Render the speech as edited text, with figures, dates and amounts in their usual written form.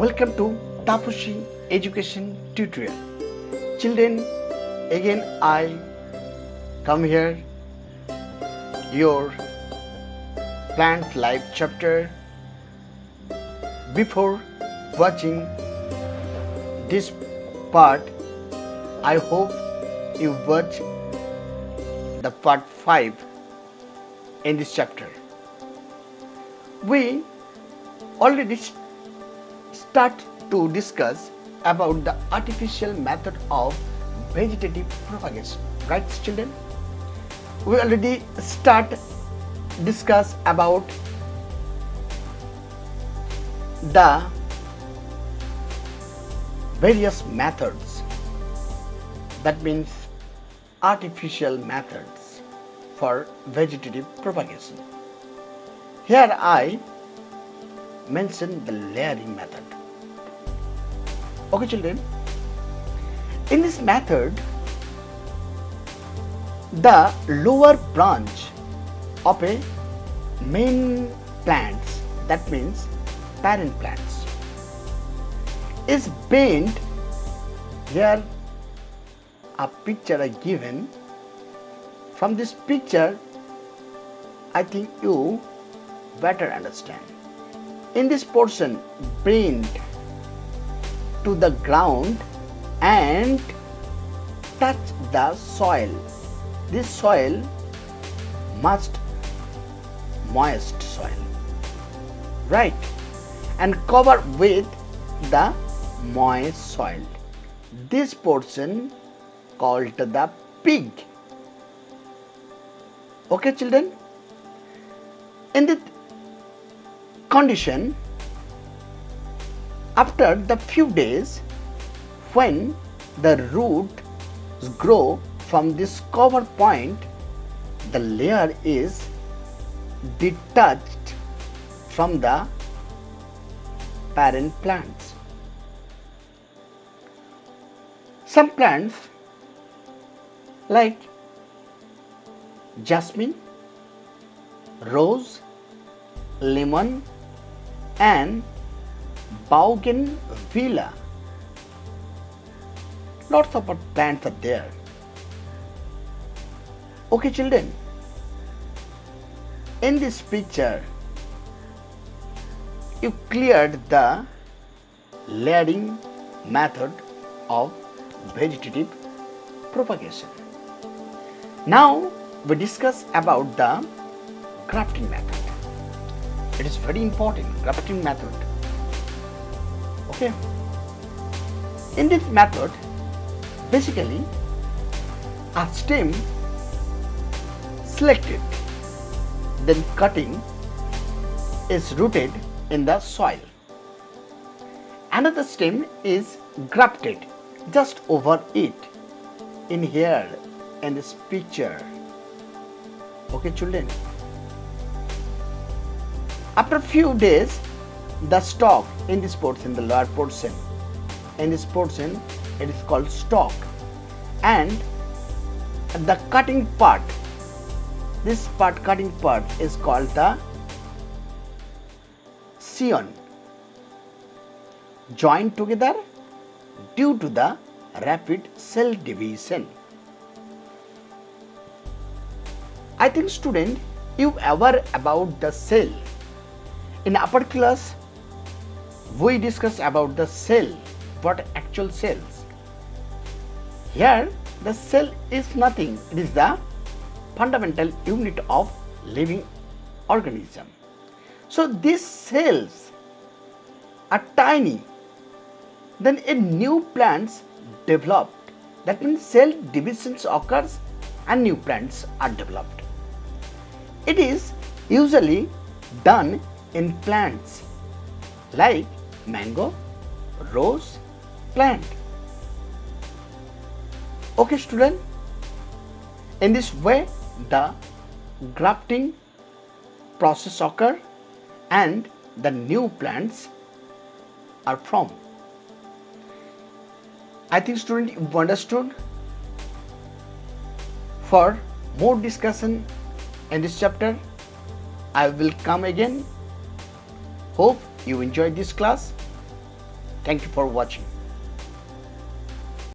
Welcome to TAPOSHI Education Tutorial. Children, again I come here, your plant life chapter. Before watching this part, I hope you watch the part 5 in this chapter. We already start to discuss about the artificial method of vegetative propagation, right children? We already discuss about the various methods, that means artificial methods for vegetative propagation. Here I mention the layering method. Okay children, in this method the lower branch of a main plants, that means parent plants, is bent. Here a picture I given. From this picture I think you better understand. In this portion bent to the ground and touch the soil. This soil must moist soil, right, and cover with the moist soil. This portion called the pig. Okay children, in this condition, after the few days, when the roots grow from this cover point, the layer is detached from the parent plants. Some plants like jasmine, rose, lemon and bougainvillea, lots of plants are there. Okay children, in this picture you cleared the layering method of vegetative propagation. Now we discuss about the grafting method. It is very important, grafting method. Okay, in this method basically a stem selected, then cutting is rooted in the soil. Another stem is grafted just over it, in here in this picture. Okay children, after a few days the stalk in this portion, the lower portion, in this portion it is called stalk, and the cutting part, this part, cutting part is called the scion, joined together due to the rapid cell division. I think student, you aware about the cell. In upper class we discuss about the cell, what actual cells. Here the cell is nothing, it is the fundamental unit of living organism. So these cells are tiny, then a new plants developed, that means cell divisions occurs and new plants are developed. It is usually done in plants like mango, rose plant. Okay student, in this way the grafting process occur and the new plants are formed. I think student you understood. For more discussion in this chapter I will come again. Hope you enjoyed this class. Thank you for watching.